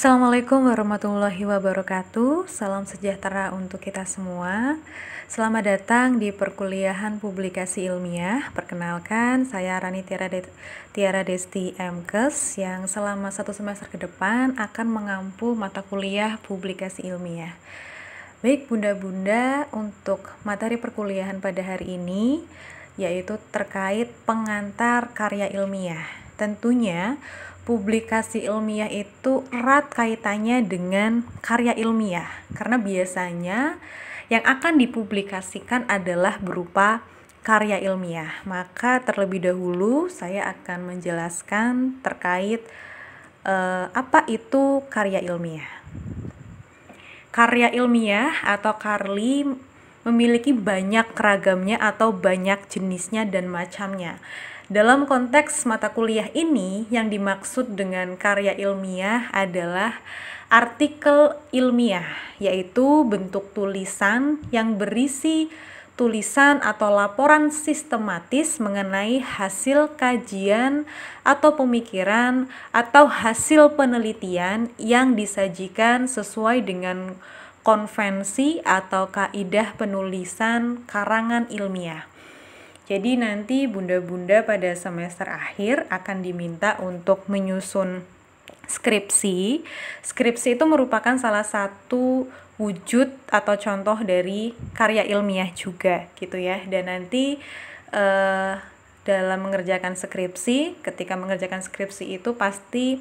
Assalamualaikum warahmatullahi wabarakatuh. Salam sejahtera untuk kita semua. Selamat datang di perkuliahan publikasi ilmiah. Perkenalkan, saya Rani Tiara Desti MKes yang selama 1 semester ke depan akan mengampu mata kuliah publikasi ilmiah. Baik bunda-bunda, untuk materi perkuliahan pada hari ini yaitu terkait pengantar karya ilmiah. Tentunya publikasi ilmiah itu erat kaitannya dengan karya ilmiah, karena biasanya yang akan dipublikasikan adalah berupa karya ilmiah. Maka terlebih dahulu saya akan menjelaskan terkait apa itu karya ilmiah. Karya ilmiah atau karli memiliki banyak ragamnya atau banyak jenisnya dan macamnya. Dalam konteks mata kuliah ini, yang dimaksud dengan karya ilmiah adalah artikel ilmiah, yaitu bentuk tulisan yang berisi tulisan atau laporan sistematis mengenai hasil kajian atau pemikiran atau hasil penelitian yang disajikan sesuai dengan konvensi atau kaidah penulisan karangan ilmiah. Jadi nanti bunda-bunda pada semester akhir akan diminta untuk menyusun skripsi. Skripsi itu merupakan salah satu wujud atau contoh dari karya ilmiah juga gitu ya. Dan nanti dalam mengerjakan skripsi, ketika mengerjakan skripsi itu pasti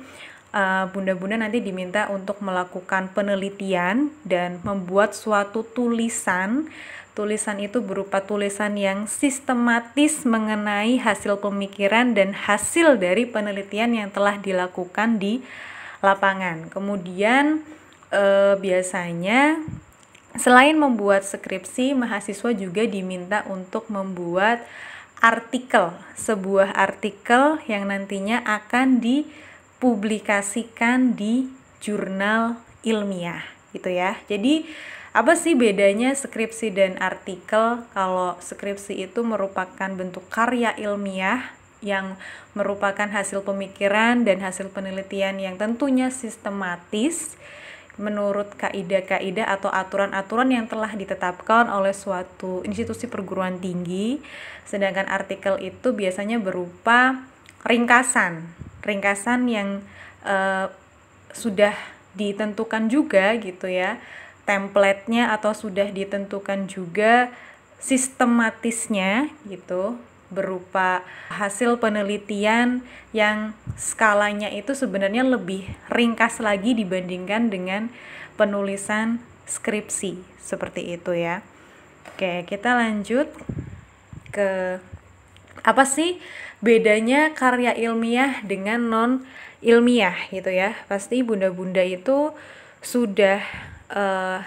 bunda-bunda nanti diminta untuk melakukan penelitian dan membuat suatu tulisan. Tulisan itu berupa tulisan yang sistematis mengenai hasil pemikiran dan hasil dari penelitian yang telah dilakukan di lapangan. Kemudian biasanya selain membuat skripsi, mahasiswa juga diminta untuk membuat artikel, sebuah artikel yang nantinya akan dipublikasikan di jurnal ilmiah gitu ya. Jadi apa sih bedanya skripsi dan artikel? Kalau skripsi itu merupakan bentuk karya ilmiah yang merupakan hasil pemikiran dan hasil penelitian yang tentunya sistematis menurut kaidah-kaidah atau aturan-aturan yang telah ditetapkan oleh suatu institusi perguruan tinggi. Sedangkan artikel itu biasanya berupa ringkasan yang sudah ditentukan juga gitu ya, template-nya atau sudah ditentukan juga sistematisnya gitu, berupa hasil penelitian yang skalanya itu sebenarnya lebih ringkas lagi dibandingkan dengan penulisan skripsi seperti itu ya. Oke, kita lanjut ke apa sih bedanya karya ilmiah dengan non ilmiah gitu ya. Pasti bunda-bunda itu sudah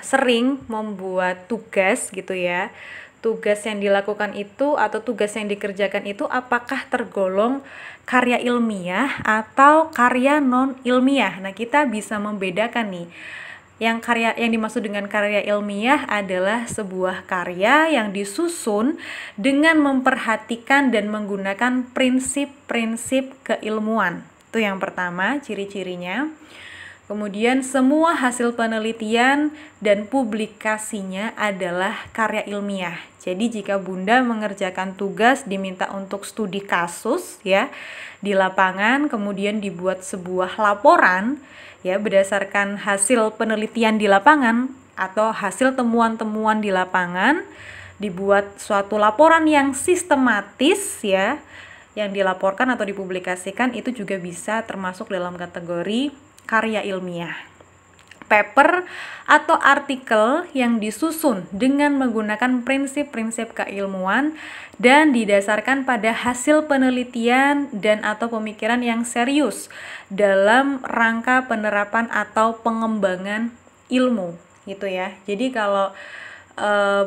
sering membuat tugas gitu ya. Tugas yang dilakukan itu atau tugas yang dikerjakan itu apakah tergolong karya ilmiah atau karya non ilmiah. Nah, kita bisa membedakan nih. Yang dimaksud dengan karya ilmiah adalah sebuah karya yang disusun dengan memperhatikan dan menggunakan prinsip-prinsip keilmuan. Itu yang pertama, ciri-cirinya. Kemudian semua hasil penelitian dan publikasinya adalah karya ilmiah. Jadi jika bunda mengerjakan tugas diminta untuk studi kasus ya di lapangan, kemudian dibuat sebuah laporan ya berdasarkan hasil penelitian di lapangan atau hasil temuan-temuan di lapangan, dibuat suatu laporan yang sistematis ya, yang dilaporkan atau dipublikasikan, itu juga bisa termasuk dalam kategori karya ilmiah. Paper atau artikel yang disusun dengan menggunakan prinsip-prinsip keilmuan dan didasarkan pada hasil penelitian dan atau pemikiran yang serius dalam rangka penerapan atau pengembangan ilmu gitu ya. Jadi kalau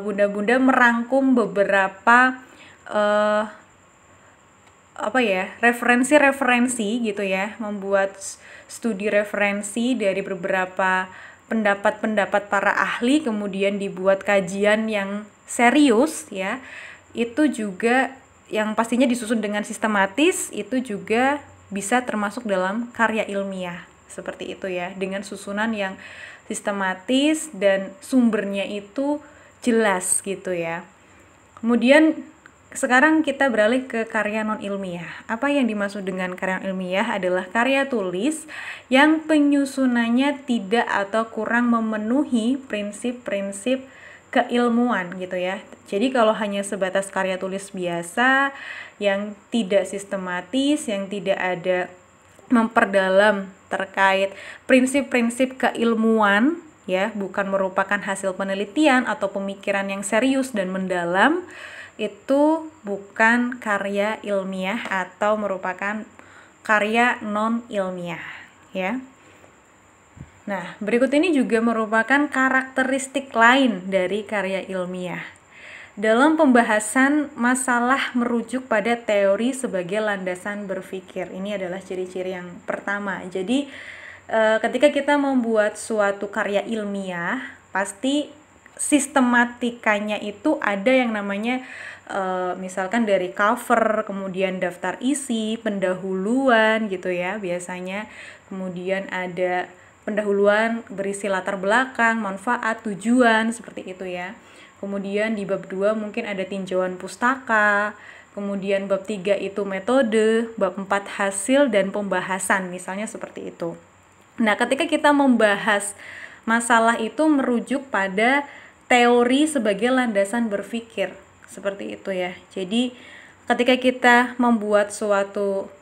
bunda-bunda merangkum beberapa referensi gitu ya, membuat studi referensi dari beberapa pendapat-pendapat para ahli, kemudian dibuat kajian yang serius ya, itu juga yang pastinya disusun dengan sistematis, itu juga bisa termasuk dalam karya ilmiah seperti itu ya, dengan susunan yang sistematis dan sumbernya itu jelas gitu ya. Kemudian sekarang kita beralih ke karya non-ilmiah. Apa yang dimaksud dengan karya ilmiah adalah karya tulis yang penyusunannya tidak atau kurang memenuhi prinsip-prinsip keilmuan gitu ya. Jadi kalau hanya sebatas karya tulis biasa yang tidak sistematis, yang tidak ada memperdalam terkait prinsip-prinsip keilmuan ya, bukan merupakan hasil penelitian atau pemikiran yang serius dan mendalam, itu bukan karya ilmiah atau merupakan karya non-ilmiah ya. Nah, berikut ini juga merupakan karakteristik lain dari karya ilmiah. Dalam pembahasan masalah merujuk pada teori sebagai landasan berpikir. Ini adalah ciri-ciri yang pertama. Jadi, ketika kita membuat suatu karya ilmiah, pasti sistematikanya itu ada yang namanya misalkan dari cover, kemudian daftar isi, pendahuluan gitu ya biasanya, kemudian ada pendahuluan berisi latar belakang, manfaat, tujuan, seperti itu ya. Kemudian di bab 2 mungkin ada tinjauan pustaka, kemudian bab 3 itu metode, bab 4 hasil dan pembahasan, misalnya seperti itu. Nah, ketika kita membahas masalah itu merujuk pada teori sebagai landasan berpikir, seperti itu ya. Jadi, ketika kita membuat suatu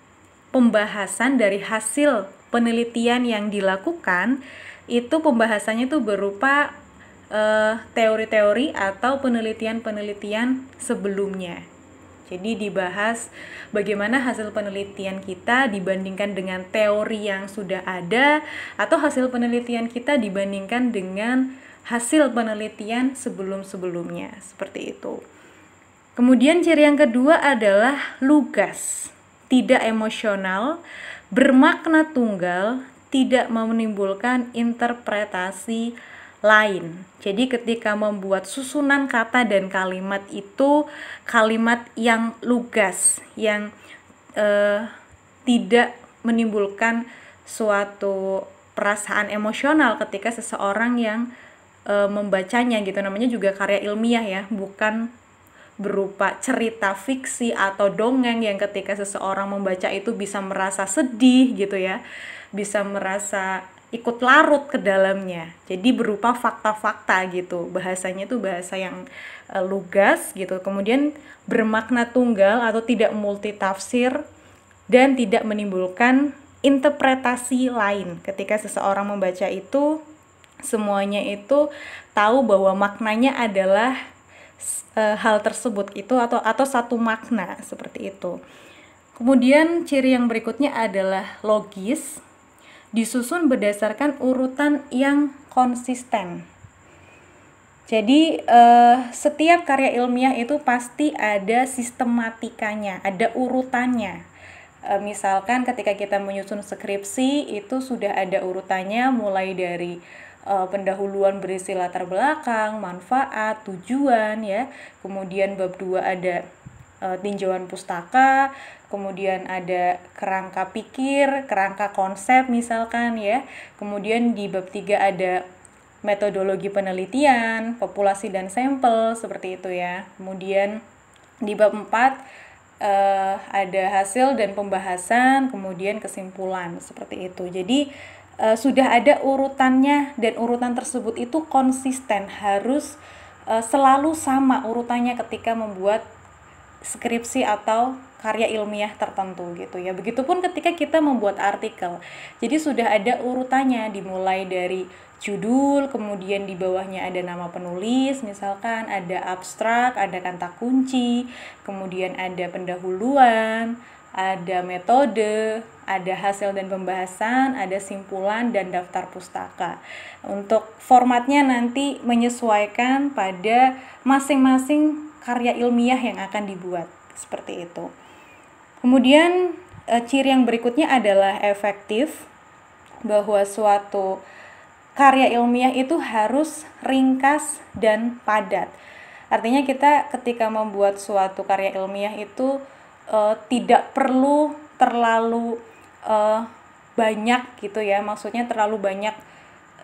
pembahasan dari hasil penelitian yang dilakukan, itu pembahasannya itu berupa teori-teori atau penelitian-penelitian sebelumnya. Jadi dibahas bagaimana hasil penelitian kita dibandingkan dengan teori yang sudah ada, atau hasil penelitian kita dibandingkan dengan hasil penelitian sebelum-sebelumnya, seperti itu. Kemudian ciri yang kedua adalah lugas, tidak emosional, bermakna tunggal, tidak menimbulkan interpretasi lain. Jadi ketika membuat susunan kata dan kalimat itu kalimat yang lugas, yang tidak menimbulkan suatu perasaan emosional ketika seseorang yang membacanya gitu. Namanya juga karya ilmiah ya, bukan berupa cerita fiksi atau dongeng yang ketika seseorang membaca itu bisa merasa sedih gitu ya, bisa merasa ikut larut ke dalamnya. Jadi berupa fakta-fakta gitu. Bahasanya itu bahasa yang lugas gitu. Kemudian bermakna tunggal atau tidak multitafsir dan tidak menimbulkan interpretasi lain. Ketika seseorang membaca itu, semuanya itu tahu bahwa maknanya adalah hal tersebut itu atau satu makna, seperti itu. Kemudian ciri yang berikutnya adalah logis, disusun berdasarkan urutan yang konsisten. Jadi setiap karya ilmiah itu pasti ada sistematikanya, ada urutannya. Misalkan ketika kita menyusun skripsi itu sudah ada urutannya, mulai dari pendahuluan berisi latar belakang, manfaat, tujuan ya. Kemudian bab 2 ada tinjauan pustaka, kemudian ada kerangka pikir, kerangka konsep misalkan ya. Kemudian di bab 3 ada metodologi penelitian, populasi dan sampel, seperti itu ya. Kemudian di bab 4 ada hasil dan pembahasan, kemudian kesimpulan, seperti itu. Jadi sudah ada urutannya dan urutan tersebut itu konsisten, harus selalu sama urutannya ketika membuat skripsi atau karya ilmiah tertentu gitu ya. Begitupun ketika kita membuat artikel. Jadi sudah ada urutannya, dimulai dari judul, kemudian di bawahnya ada nama penulis, misalkan ada abstrak, ada kata kunci, kemudian ada pendahuluan, ada metode, ada hasil dan pembahasan, ada simpulan dan daftar pustaka. Untuk formatnya nanti menyesuaikan pada masing-masing karya ilmiah yang akan dibuat, seperti itu. Kemudian ciri yang berikutnya adalah efektif, bahwa suatu karya ilmiah itu harus ringkas dan padat. Artinya kita ketika membuat suatu karya ilmiah itu tidak perlu terlalu banyak gitu ya, maksudnya terlalu banyak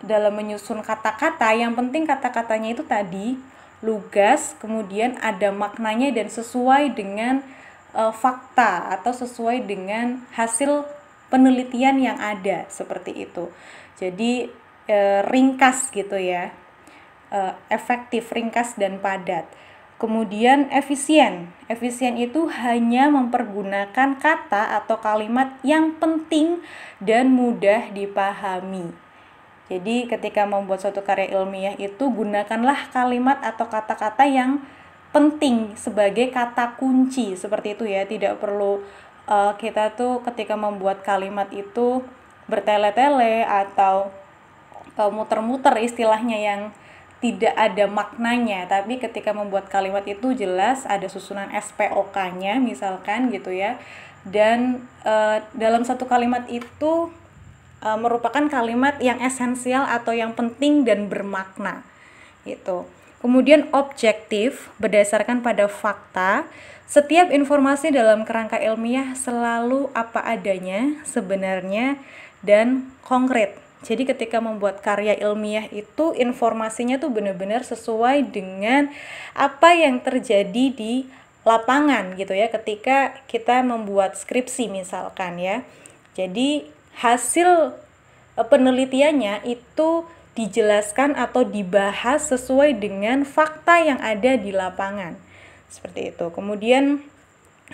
dalam menyusun kata-kata. Yang penting kata-katanya itu tadi lugas, kemudian ada maknanya dan sesuai dengan fakta atau sesuai dengan hasil penelitian yang ada, seperti itu. Jadi ringkas gitu ya, efektif, ringkas dan padat. Kemudian efisien. Efisien itu hanya mempergunakan kata atau kalimat yang penting dan mudah dipahami. Jadi ketika membuat suatu karya ilmiah itu gunakanlah kalimat atau kata-kata yang penting sebagai kata kunci, seperti itu ya. Tidak perlu kita tuh ketika membuat kalimat itu bertele-tele atau muter-muter istilahnya yang tidak ada maknanya, tapi ketika membuat kalimat itu jelas ada susunan SPOK-nya misalkan gitu ya. Dan dalam satu kalimat itu merupakan kalimat yang esensial atau yang penting dan bermakna gitu. Kemudian objektif, berdasarkan pada fakta. Setiap informasi dalam kerangka ilmiah selalu apa adanya sebenarnya dan konkret. Jadi ketika membuat karya ilmiah itu informasinya tuh benar-benar sesuai dengan apa yang terjadi di lapangan gitu ya, ketika kita membuat skripsi misalkan ya. Jadi hasil penelitiannya itu dijelaskan atau dibahas sesuai dengan fakta yang ada di lapangan. Seperti itu. Kemudian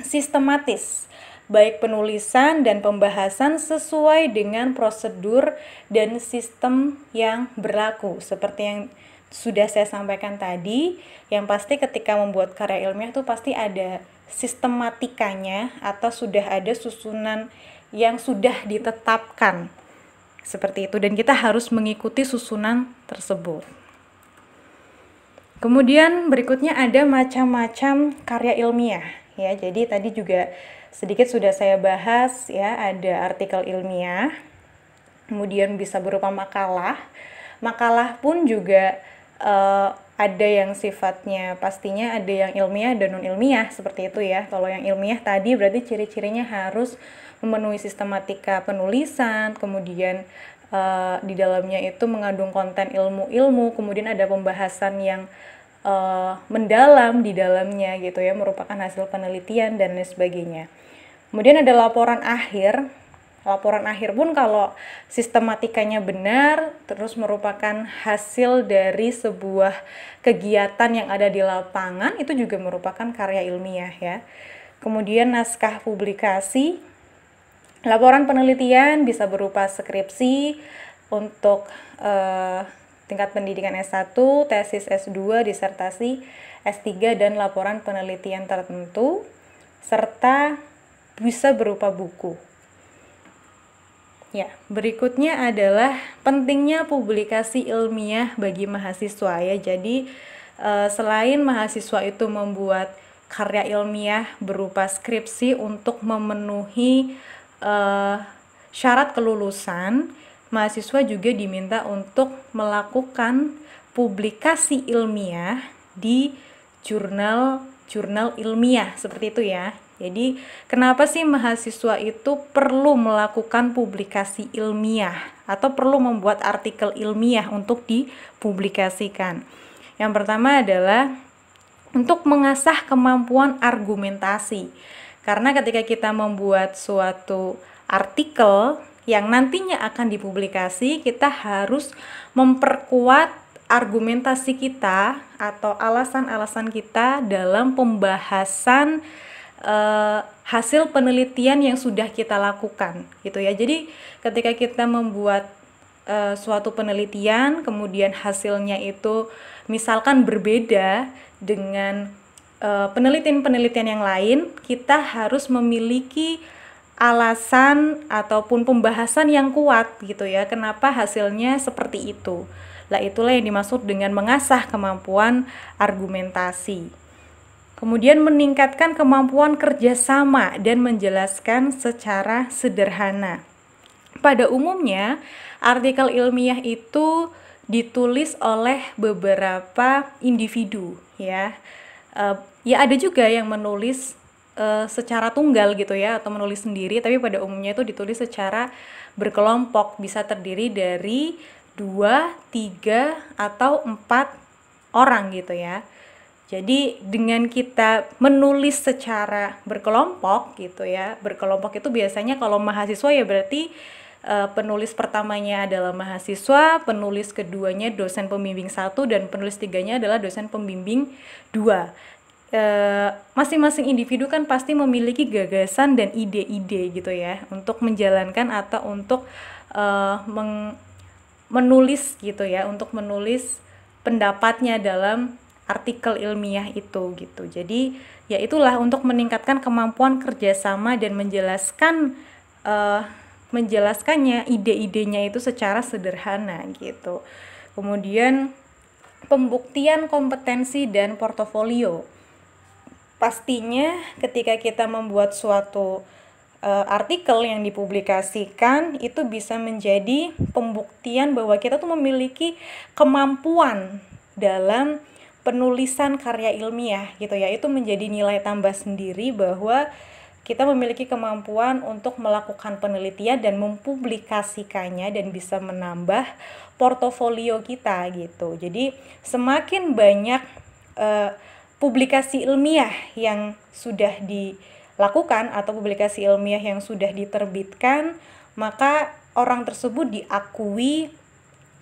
sistematis, baik penulisan dan pembahasan sesuai dengan prosedur dan sistem yang berlaku. Seperti yang sudah saya sampaikan tadi, yang pasti ketika membuat karya ilmiah itu pasti ada sistematikanya atau sudah ada susunan yang sudah ditetapkan. Seperti itu, dan kita harus mengikuti susunan tersebut. Kemudian berikutnya ada macam-macam karya ilmiah ya. Jadi tadi juga sedikit sudah saya bahas ya, ada artikel ilmiah, kemudian bisa berupa makalah. Makalah pun juga ada yang sifatnya pastinya ada yang ilmiah dan non ilmiah, seperti itu ya. Kalau yang ilmiah tadi berarti ciri-cirinya harus memenuhi sistematika penulisan, kemudian di dalamnya itu mengandung konten ilmu-ilmu, kemudian ada pembahasan yang mendalam di dalamnya gitu ya, merupakan hasil penelitian dan lain sebagainya. Kemudian ada laporan akhir. Laporan akhir pun kalau sistematikanya benar, terus merupakan hasil dari sebuah kegiatan yang ada di lapangan, itu juga merupakan karya ilmiah ya. Kemudian naskah publikasi. Laporan penelitian bisa berupa skripsi untuk tingkat pendidikan S1, tesis S2, disertasi S3, dan laporan penelitian tertentu, serta bisa berupa buku. Ya, berikutnya adalah pentingnya publikasi ilmiah bagi mahasiswa ya. Jadi selain mahasiswa itu membuat karya ilmiah berupa skripsi untuk memenuhi syarat kelulusan, mahasiswa juga diminta untuk melakukan publikasi ilmiah di jurnal ilmiah, seperti itu ya. Jadi kenapa sih mahasiswa itu perlu melakukan publikasi ilmiah atau perlu membuat artikel ilmiah untuk dipublikasikan? Yang pertama adalah untuk mengasah kemampuan argumentasi. Karena ketika kita membuat suatu artikel yang nantinya akan dipublikasi, kita harus memperkuat argumentasi kita atau alasan-alasan kita dalam pembahasan hasil penelitian yang sudah kita lakukan gitu ya. Jadi ketika kita membuat suatu penelitian, kemudian hasilnya itu misalkan berbeda dengan penelitian-penelitian yang lain, kita harus memiliki alasan ataupun pembahasan yang kuat gitu ya, kenapa hasilnya seperti itu. Lah itulah yang dimaksud dengan mengasah kemampuan argumentasi. Kemudian meningkatkan kemampuan kerjasama dan menjelaskan secara sederhana. Pada umumnya, artikel ilmiah itu ditulis oleh beberapa individu ya. Ya ada juga yang menulis secara tunggal gitu ya, atau menulis sendiri, tapi pada umumnya itu ditulis secara berkelompok, bisa terdiri dari 2, 3, atau 4 orang gitu ya. Jadi dengan kita menulis secara berkelompok gitu ya, berkelompok itu biasanya kalau mahasiswa ya berarti penulis pertamanya adalah mahasiswa, penulis keduanya dosen pembimbing 1, dan penulis tiganya adalah dosen pembimbing 2. Masing-masing individu kan pasti memiliki gagasan dan ide-ide gitu ya untuk menjalankan atau untuk menulis gitu ya, untuk menulis pendapatnya dalam artikel ilmiah itu gitu. Jadi ya itulah untuk meningkatkan kemampuan kerjasama dan menjelaskannya ide-idenya itu secara sederhana gitu. Kemudian pembuktian kompetensi dan portofolio. Pastinya ketika kita membuat suatu artikel yang dipublikasikan itu bisa menjadi pembuktian bahwa kita tuh memiliki kemampuan dalam penulisan karya ilmiah gitu ya. Itu menjadi nilai tambah sendiri bahwa kita memiliki kemampuan untuk melakukan penelitian dan mempublikasikannya dan bisa menambah portofolio kita gitu. Jadi semakin banyak publikasi ilmiah yang sudah dilakukan atau publikasi ilmiah yang sudah diterbitkan, maka orang tersebut diakui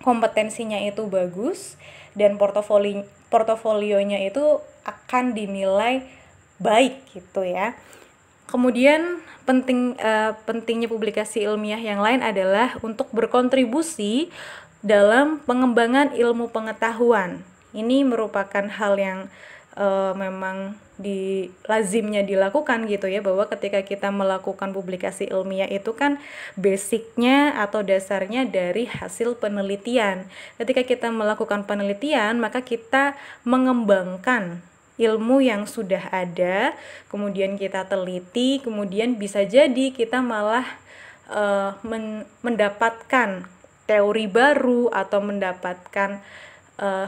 kompetensinya itu bagus dan portofolionya itu akan dinilai baik gitu ya. Kemudian pentingnya publikasi ilmiah yang lain adalah untuk berkontribusi dalam pengembangan ilmu pengetahuan. Ini merupakan hal yang memang lazimnya dilakukan gitu ya, bahwa ketika kita melakukan publikasi ilmiah itu kan basicnya atau dasarnya dari hasil penelitian. Ketika kita melakukan penelitian, maka kita mengembangkan ilmu yang sudah ada, kemudian kita teliti, kemudian bisa jadi kita malah mendapatkan teori baru atau mendapatkan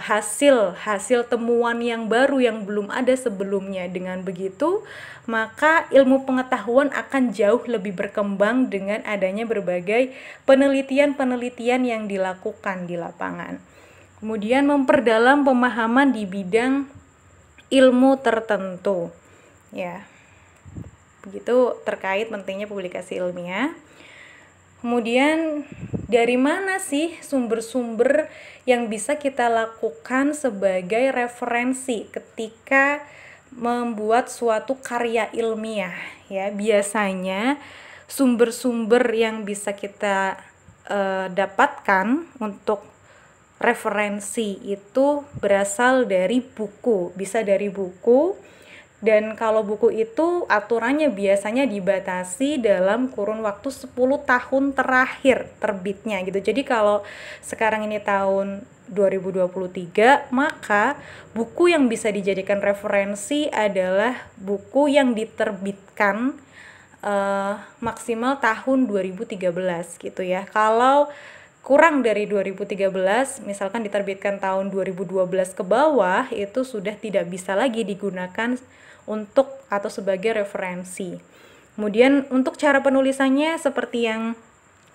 hasil temuan yang baru yang belum ada sebelumnya. Dengan begitu, maka ilmu pengetahuan akan jauh lebih berkembang dengan adanya berbagai penelitian-penelitian yang dilakukan di lapangan. Kemudian memperdalam pemahaman di bidang ilmu tertentu. Ya. Begitu terkait pentingnya publikasi ilmiah. Kemudian dari mana sih sumber-sumber yang bisa kita lakukan sebagai referensi ketika membuat suatu karya ilmiah ya? Biasanya sumber-sumber yang bisa kita dapatkan untuk referensi itu berasal dari buku, bisa dari buku. Dan kalau buku itu aturannya biasanya dibatasi dalam kurun waktu 10 tahun terakhir terbitnya gitu. Jadi kalau sekarang ini tahun 2023, maka buku yang bisa dijadikan referensi adalah buku yang diterbitkan maksimal tahun 2013 gitu ya. Kalau kurang dari 2013, misalkan diterbitkan tahun 2012 ke bawah, itu sudah tidak bisa lagi digunakan untuk atau sebagai referensi. Kemudian untuk cara penulisannya seperti yang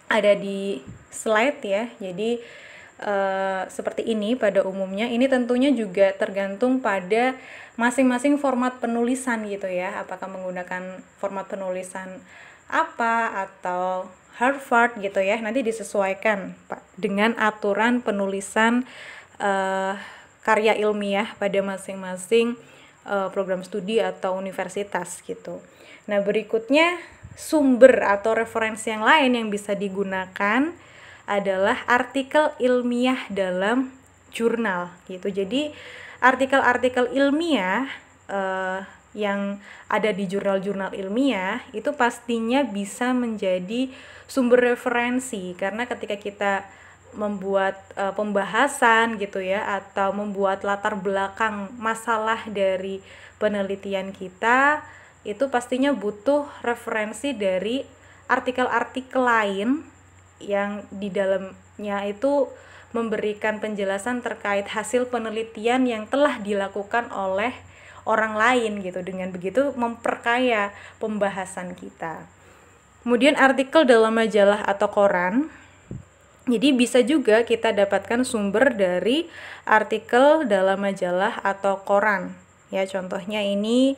ada di slide ya. Jadi seperti ini pada umumnya. Ini tentunya juga tergantung pada masing-masing format penulisan gitu ya. Apakah menggunakan format penulisan apa atau Harvard gitu ya. Nanti disesuaikan dengan aturan penulisan karya ilmiah pada masing-masing program studi atau universitas gitu. Nah, berikutnya sumber atau referensi yang lain yang bisa digunakan adalah artikel ilmiah dalam jurnal gitu. Jadi artikel-artikel ilmiah yang ada di jurnal-jurnal ilmiah itu pastinya bisa menjadi sumber referensi, karena ketika kita membuat pembahasan gitu ya, atau membuat latar belakang masalah dari penelitian kita, itu pastinya butuh referensi dari artikel-artikel lain yang di dalamnya itu memberikan penjelasan terkait hasil penelitian yang telah dilakukan oleh orang lain gitu. Dengan begitu memperkaya pembahasan kita. Kemudian artikel dalam majalah atau koran. Jadi bisa juga kita dapatkan sumber dari artikel dalam majalah atau koran. Ya, contohnya ini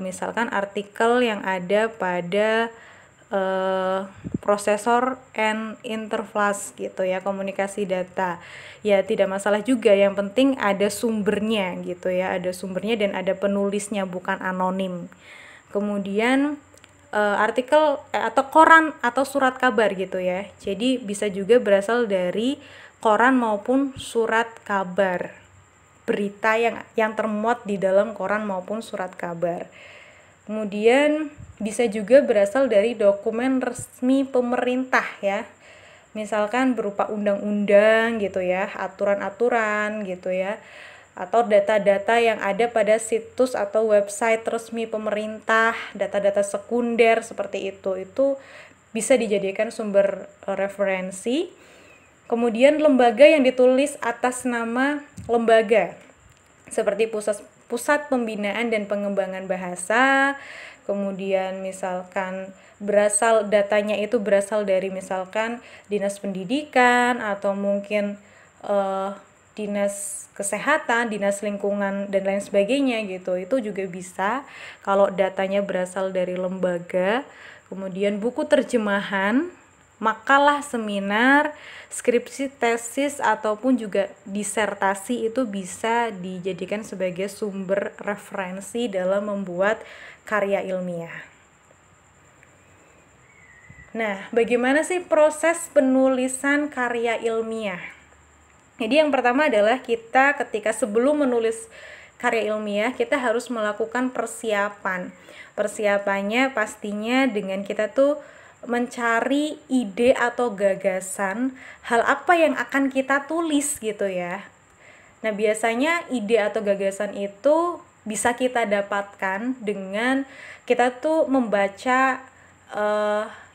misalkan artikel yang ada pada prosesor and interface gitu ya, komunikasi data. Ya tidak masalah juga, yang penting ada sumbernya gitu ya, ada sumbernya dan ada penulisnya, bukan anonim. Kemudian artikel atau koran atau surat kabar gitu ya. Jadi bisa juga berasal dari koran maupun surat kabar. Berita yang termuat di dalam koran maupun surat kabar. Kemudian bisa juga berasal dari dokumen resmi pemerintah ya. Misalkan berupa undang-undang gitu ya, aturan-aturan gitu ya, atau data-data yang ada pada situs atau website resmi pemerintah, data-data sekunder seperti itu bisa dijadikan sumber referensi. Kemudian lembaga yang ditulis atas nama lembaga seperti pusat pembinaan dan pengembangan bahasa. Kemudian misalkan datanya itu berasal dari misalkan dinas pendidikan atau mungkin dinas kesehatan, dinas lingkungan dan lain sebagainya gitu. Itu juga bisa kalau datanya berasal dari lembaga. Kemudian buku terjemahan, makalah seminar, skripsi, tesis ataupun juga disertasi itu bisa dijadikan sebagai sumber referensi dalam membuat karya ilmiah. Nah, bagaimana sih proses penulisan karya ilmiah? Jadi yang pertama adalah kita ketika sebelum menulis karya ilmiah, kita harus melakukan persiapan. Persiapannya pastinya dengan kita tuh mencari ide atau gagasan hal apa yang akan kita tulis gitu ya. Nah, biasanya ide atau gagasan itu bisa kita dapatkan dengan kita tuh membaca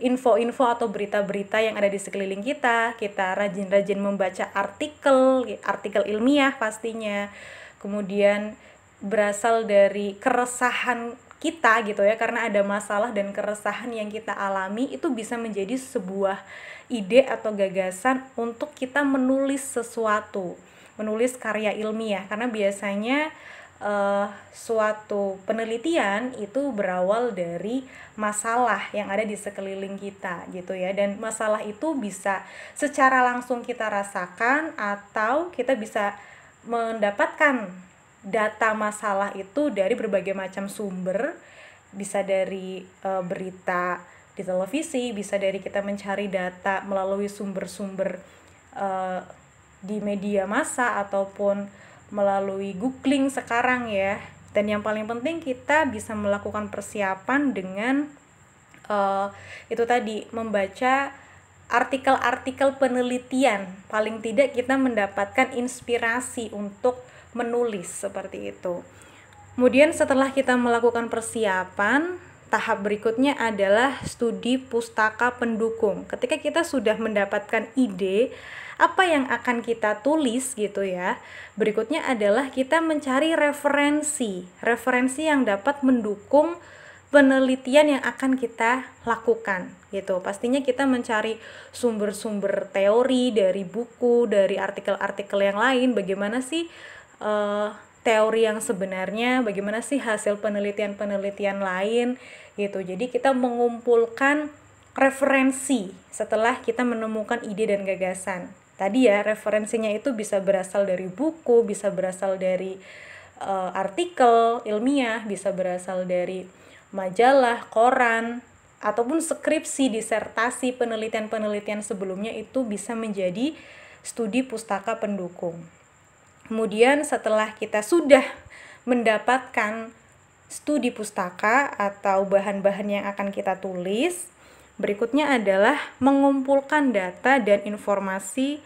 info-info atau berita-berita yang ada di sekeliling kita rajin-rajin membaca artikel ilmiah pastinya, kemudian berasal dari keresahan kita gitu ya, karena ada masalah dan keresahan yang kita alami itu bisa menjadi sebuah ide atau gagasan untuk kita menulis sesuatu, menulis karya ilmiah, karena biasanya suatu penelitian itu berawal dari masalah yang ada di sekeliling kita gitu ya, dan masalah itu bisa secara langsung kita rasakan atau kita bisa mendapatkan data masalah itu dari berbagai macam sumber, bisa dari berita di televisi, bisa dari kita mencari data melalui sumber-sumber di media massa ataupun melalui googling sekarang ya. Dan yang paling penting kita bisa melakukan persiapan dengan itu tadi, membaca artikel-artikel penelitian. Paling tidak kita mendapatkan inspirasi untuk menulis seperti itu. Kemudian setelah kita melakukan persiapan, tahap berikutnya adalah studi pustaka pendukung. Ketika kita sudah mendapatkan ide apa yang akan kita tulis gitu ya, berikutnya adalah kita mencari referensi yang dapat mendukung penelitian yang akan kita lakukan gitu. Pastinya kita mencari sumber-sumber teori dari buku, dari artikel-artikel yang lain, bagaimana sih teori yang sebenarnya, bagaimana sih hasil penelitian-penelitian lain gitu. Jadi kita mengumpulkan referensi setelah kita menemukan ide dan gagasan. Tadi ya, referensinya itu bisa berasal dari buku, bisa berasal dari artikel ilmiah, bisa berasal dari majalah, koran, ataupun skripsi, disertasi, penelitian-penelitian sebelumnya itu bisa menjadi studi pustaka pendukung. Kemudian setelah kita sudah mendapatkan studi pustaka atau bahan-bahan yang akan kita tulis, berikutnya adalah mengumpulkan data dan informasi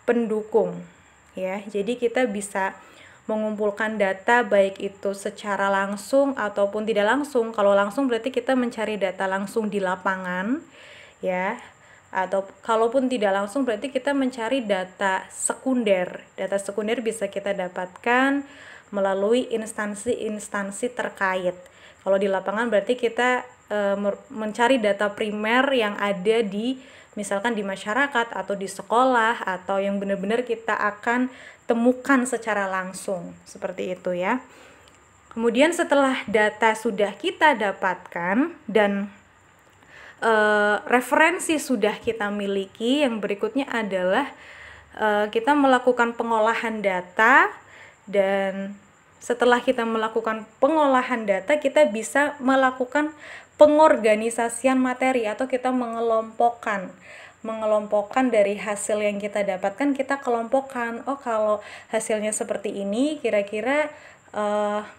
pendukung ya. Jadi kita bisa mengumpulkan data baik itu secara langsung ataupun tidak langsung. Kalau langsung berarti kita mencari data langsung di lapangan ya. Atau kalaupun tidak langsung berarti kita mencari data sekunder. Data sekunder bisa kita dapatkan melalui instansi-instansi terkait. Kalau di lapangan berarti kita mencari data primer yang ada di misalkan di masyarakat atau di sekolah atau yang benar-benar kita akan temukan secara langsung, seperti itu ya. Kemudian setelah data sudah kita dapatkan dan referensi sudah kita miliki, yang berikutnya adalah kita melakukan pengolahan data, dan setelah kita melakukan pengolahan data kita bisa melakukan pengorganisasian materi atau kita mengelompokkan dari hasil yang kita dapatkan, kita kelompokkan. Oh, kalau hasilnya seperti ini, kira-kira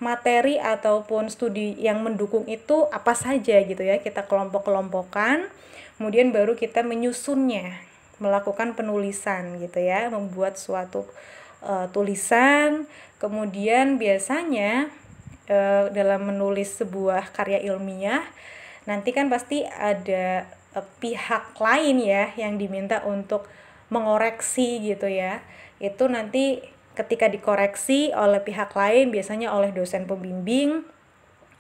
materi ataupun studi yang mendukung itu apa saja gitu ya, kita kelompok-kelompokkan, kemudian baru kita menyusunnya, melakukan penulisan gitu ya, membuat suatu tulisan. Kemudian biasanya dalam menulis sebuah karya ilmiah nanti kan pasti ada pihak lain ya yang diminta untuk mengoreksi gitu ya. Itu nanti ketika dikoreksi oleh pihak lain, biasanya oleh dosen pembimbing,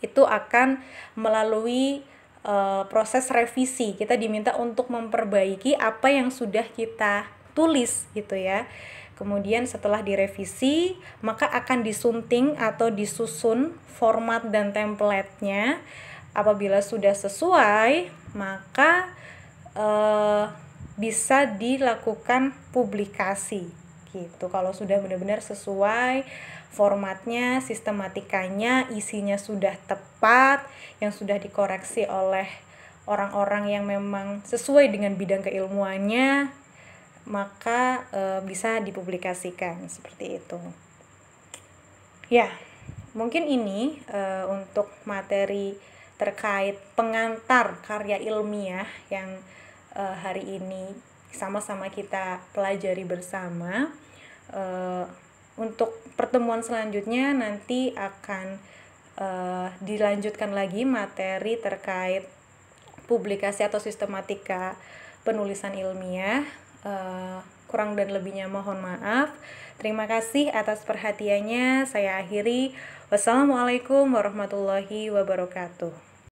itu akan melalui proses revisi. Kita diminta untuk memperbaiki apa yang sudah kita tulis gitu ya. Kemudian setelah direvisi, maka akan disunting atau disusun format dan template-nya. Apabila sudah sesuai, maka bisa dilakukan publikasi gitu. Kalau sudah benar-benar sesuai formatnya, sistematikanya, isinya sudah tepat, yang sudah dikoreksi oleh orang-orang yang memang sesuai dengan bidang keilmuannya, maka bisa dipublikasikan seperti itu. Ya, mungkin ini untuk materi terkait pengantar karya ilmiah yang hari ini sama-sama kita pelajari bersama. Untuk pertemuan selanjutnya nanti akan dilanjutkan lagi materi terkait publikasi atau sistematika penulisan ilmiah. Kurang dan lebihnya mohon maaf. Terima kasih atas perhatiannya. Saya akhiri. Wassalamualaikum warahmatullahi wabarakatuh.